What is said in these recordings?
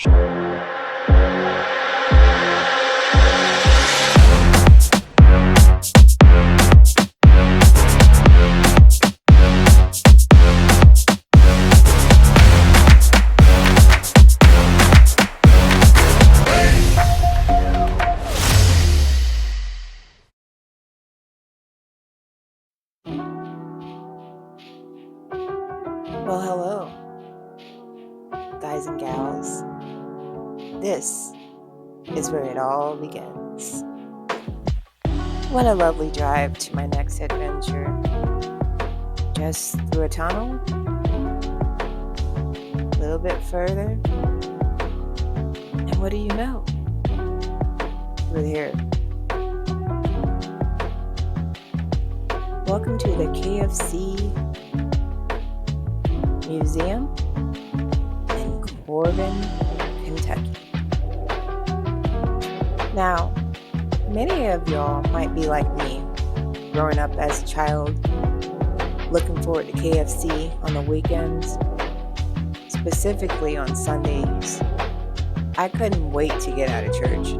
Well, hello, guys and gals. This is where it all begins. What a lovely drive to my next adventure. Just through a tunnel, a little bit further, and what do you know? We're here. Welcome to the KFC Museum in Corbin, Kentucky. Now, many of y'all might be like me, growing up as a child, looking forward to KFC on the weekends, specifically on Sundays. I couldn't wait to get out of church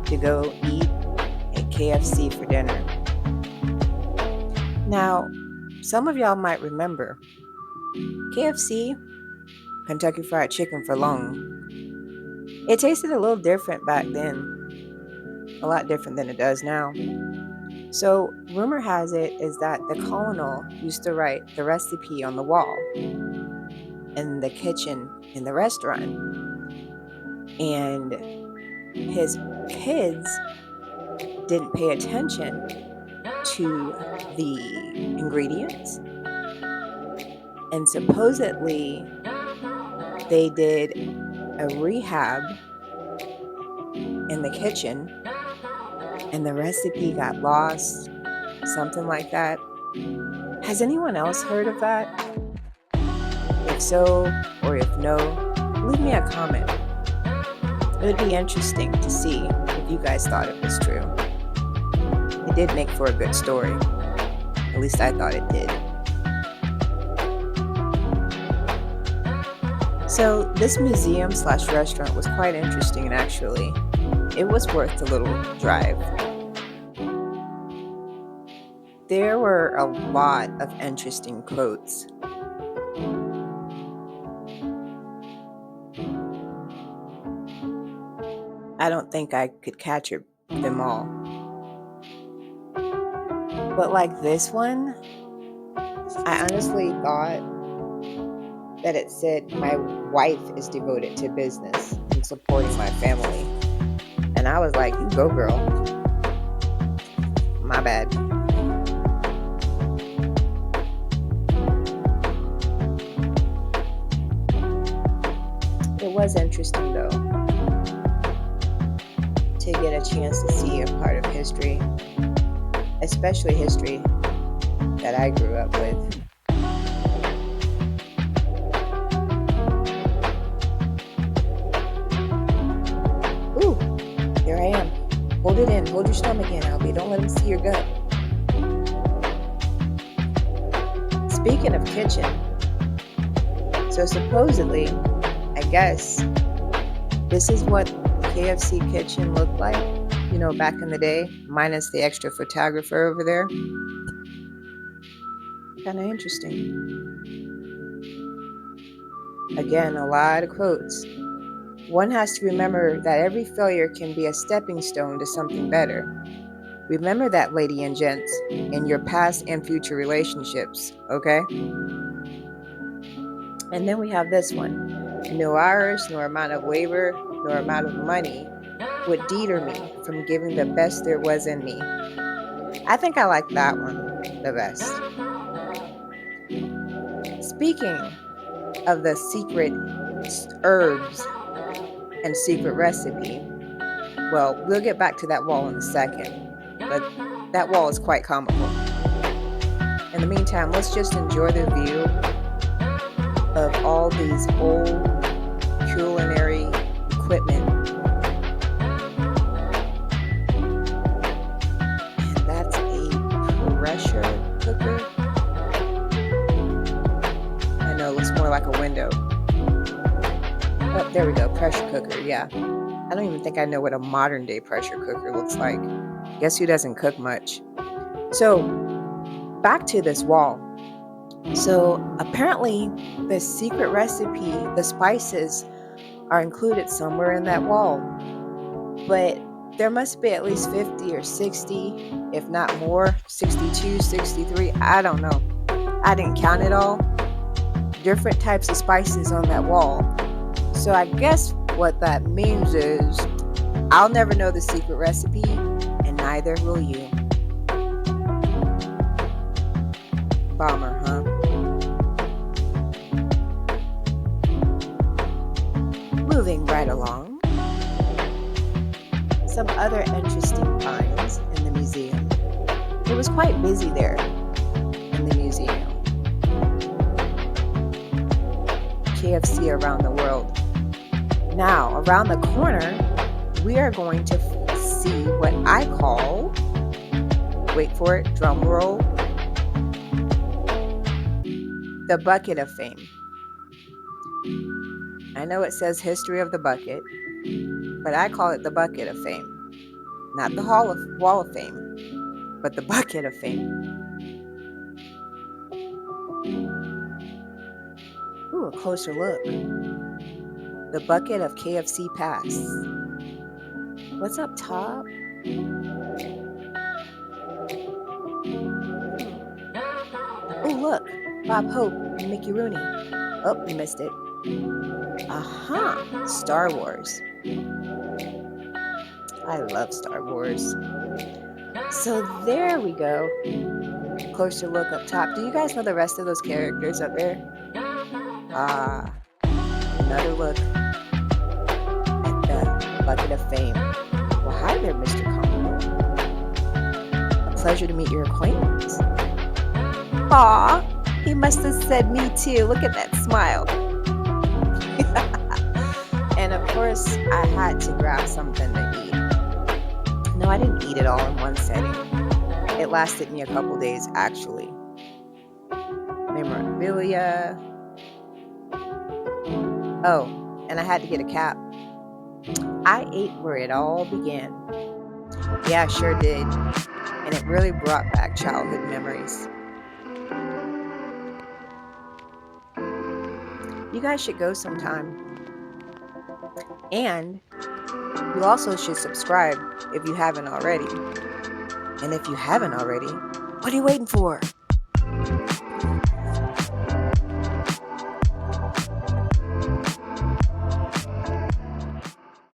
to go eat at KFC for dinner. Now, some of y'all might remember KFC, Kentucky Fried Chicken for long. It tasted a little different back then, a lot different than it does now. So rumor has it is that the colonel used to write the recipe on the wall in the kitchen in the restaurant, and his kids didn't pay attention to the ingredients. And supposedly, they did a rehab in the kitchen, and the recipe got lost, something like that. Has anyone else heard of that? If so, or if no, leave me a comment. It would be interesting to see if you guys thought it was true. It did make for a good story. At least I thought it did. So this museum/restaurant was quite interesting, and actually, it was worth the little drive. There were a lot of interesting quotes. I don't think I could capture them all. But like this one, I honestly thought that it said, "My wife is devoted to business and supporting my family." And I was like, "You go, girl." My bad. It was interesting, though, to get a chance to see a part of history, especially history that I grew up with. There I am. Hold it in. Hold your stomach in, Albee. Don't let them see your gut. Speaking of kitchen, so supposedly, I guess, this is what the KFC kitchen looked like, back in the day, minus the extra photographer over there. Kind of interesting. Again, a lot of quotes. One has to remember that every failure can be a stepping stone to something better. Remember that, ladies and gents, in your past and future relationships, okay? And then we have this one. No hours, nor amount of labor, nor amount of money would deter me from giving the best there was in me. I think I like that one the best. Speaking of the secret herbs and secret recipe, well, we'll get back to that wall in a second, but that wall is quite comical. In the meantime, let's just enjoy the view of all these old culinary equipment. And that's a pressure cooker. I know, it looks more like a window. Oh, there we go. Pressure cooker. Yeah. I don't even think I know what a modern day pressure cooker looks like. Guess who doesn't cook much? So back to this wall. So apparently the secret recipe, the spices are included somewhere in that wall. But there must be at least 50 or 60, if not more, 62, 63, I don't know. I didn't count it all. Different types of spices on that wall. So I guess what that means is I'll never know the secret recipe, and neither will you. Bummer, huh? Moving right along. Some other interesting finds in the museum. It was quite busy there in the museum. KFC around the world. Now, around the corner, we are going to see what I call, wait for it, drum roll, the bucket of fame. I know it says history of the bucket, but I call it the bucket of fame. Not the wall of fame, but the bucket of fame. Ooh, a closer look. The bucket of KFC Pass. What's up top? Oh, look. Bob Hope and Mickey Rooney. Oh, you missed it. Aha, Star Wars. I love Star Wars. So there we go. Closer look up top. Do you guys know the rest of those characters up there? Ah, another look at the bucket of fame. Well, hi there, Mr. Commodore. A pleasure to meet your acquaintance. Aw, he must have said me too. Look at that smile. And of course, I had to grab something to eat. No, I didn't eat it all in one setting. It lasted me a couple days, actually. Memorabilia. Oh, and I had to get a cap. I ate where it all began. Yeah, I sure did. And it really brought back childhood memories. You guys should go sometime. And you also should subscribe if you haven't already. And if you haven't already, what are you waiting for?